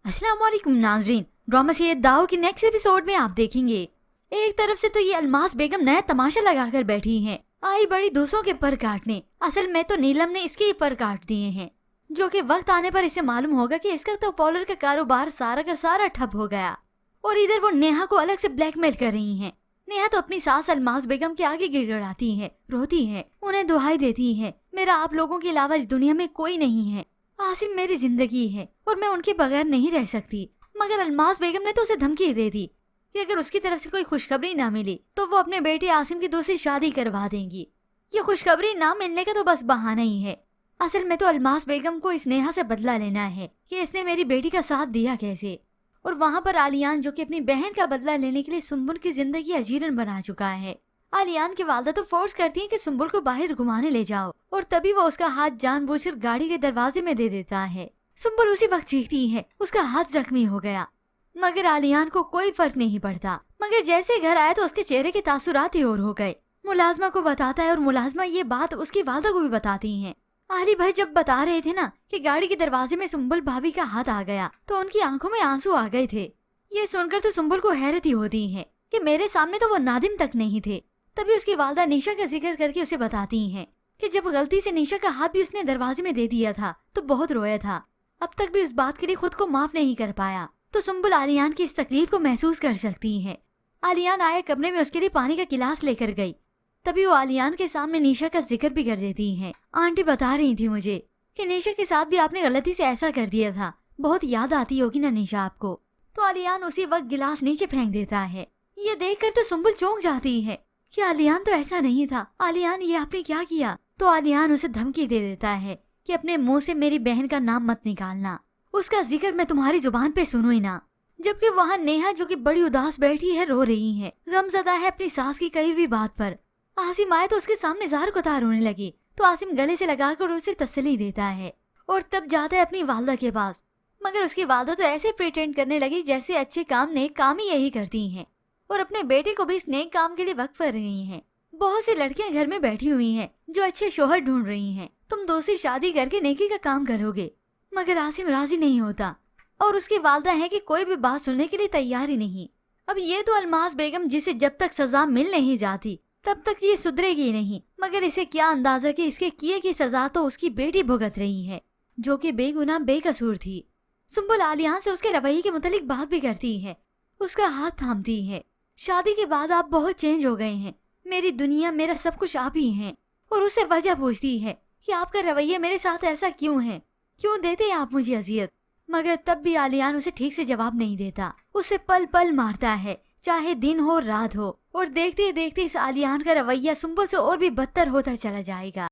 अस्सलाम वालेकुम नाजरीन, ड्रामा सीरीज दाव की नेक्स्ट एपिसोड में आप देखेंगे एक तरफ से तो ये अलमास बेगम नया तमाशा लगाकर बैठी हैं, आई बड़ी दूसरों के पर काटने। असल में तो नीलम ने इसके ही पर काट दिए हैं, जो कि वक्त आने पर इसे मालूम होगा कि इसका तो पार्लर का कारोबार सारा का सारा ठप हो गया। और इधर वो नेहा को अलग से ब्लैकमेल कर रही हैं। नेहा तो अपनी सास अलमास बेगम के आगे गिड़गिड़ाती है, रोती है, उन्हें दुहाई देती है, मेरा आप लोगों के अलावा इस दुनिया में कोई नहीं है, आसिम मेरी जिंदगी है और मैं उनके बगैर नहीं रह सकती। मगर अलमास बेगम ने तो उसे धमकी दे दी कि अगर उसकी तरफ से कोई खुशखबरी ना मिली तो वो अपने बेटे आसिम की दूसरी शादी करवा देंगी। ये खुशखबरी ना मिलने का तो बस बहाना ही है। असल में तो अलमास बेगम को इस नेहा से बदला लेना है कि इसने मेरी बेटी का साथ दिया कैसे। और वहाँ पर आलियान जो कि अपनी बहन का बदला लेने के लिए सुम्बुल की जिंदगी अजीरन बना चुका है। आलियान की वालदा तो फोर्स करती है कि सुम्बुल को बाहर घुमाने ले जाओ, और तभी वो उसका हाथ जानबूझकर गाड़ी के दरवाजे में दे देता है। सुम्बुल उसी वक्त चीखती है, उसका हाथ जख्मी हो गया, मगर आलियान को कोई फर्क नहीं पड़ता। मगर जैसे घर आया तो उसके चेहरे के तासुरात ही और हो गए। मुलाजमा को बताता है और मुलाजमा ये बात उसकी वालदा को भी बताती है। आली भाई जब बता रहे थे ना कि गाड़ी के दरवाजे में सुम्बुल भाभी का हाथ आ गया तो उनकी आंखों में आंसू आ गए थे। ये सुनकर तो सुम्बुल को हैरत ही होती है कि मेरे सामने तो वो नादिम तक नहीं थे। तभी उसकी वालदा निशा का जिक्र करके उसे बताती हैं कि जब गलती से निशा का हाथ भी उसने दरवाजे में दे दिया था तो बहुत रोया था, अब तक भी उस बात के लिए खुद को माफ नहीं कर पाया। तो सुम्बुल आलियान की इस तकलीफ को महसूस कर सकती है। आलियान आए कमरे में उसके लिए पानी का गिलास लेकर गई। तभी वो आलियान के सामने निशा का जिक्र भी कर देती है। आंटी बता रही थी मुझे कि निशा के साथ भी आपने गलती से ऐसा कर दिया था, बहुत याद आती होगी ना निशा आपको। तो आलियान उसी वक्त गिलास नीचे फेंक देता है। ये देखकर तो सुम्बुल चौंक जाती है कि आलियान तो ऐसा नहीं था, आलियान ये आपने क्या किया। तो आलियान उसे धमकी दे देता है कि अपने मुंह से मेरी बहन का नाम मत निकालना, उसका जिक्र मैं तुम्हारी जुबान पे सुनूं ही ना। जबकि वहाँ नेहा जो कि बड़ी उदास बैठी है, रो रही है, गमज़दा है अपनी सास की कही हुई बात पर। आसिम आए तो उसके सामने ज़ाहर को तार रोने लगी तो आसिम गले से लगाकर उसे तसल्ली देता है और तब जाता है अपनी वालदा के पास। मगर उसकी वालदा तो ऐसे प्रिटेंड करने लगी जैसे अच्छे काम नेक काम ही यही करती हैं और अपने बेटे को भी इस नेक काम के लिए वक्फ कर रही हैं। बहुत सी लड़कियां घर में बैठी हुई हैं जो अच्छे शोहर ढूंढ रही हैं, तुम दूसरी शादी करके नेकी का काम करोगे। मगर आसिम राजी नहीं होता और उसकी वालदा है कि कोई भी बात सुनने के लिए तैयार ही नहीं। अब ये तो अलमास बेगम जिसे जब तक सजा मिल नहीं जाती तब तक ये सुधरेगी नहीं, मगर इसे क्या अंदाजा कि इसके किए की सजा तो उसकी बेटी भुगत रही है जो कि बेगुनाह बेकसूर थी। सुम्बुल आलियान से उसके रवैये के मुतालिक बात भी करती है, उसका हाथ थामती है। शादी के बाद आप बहुत चेंज हो गए हैं, मेरी दुनिया मेरा सब कुछ आप ही हैं। और उससे वजह पूछती है कि आपका रवैया मेरे साथ ऐसा क्यों है, क्यों देते हैं आप मुझे अजियत। मगर तब भी आलियान उसे ठीक से जवाब नहीं देता, उसे पल पल मारता है, चाहे दिन हो रात हो। और देखते देखते इस आलियान का रवैया सुम्बुल से और भी बदतर होता चला जाएगा।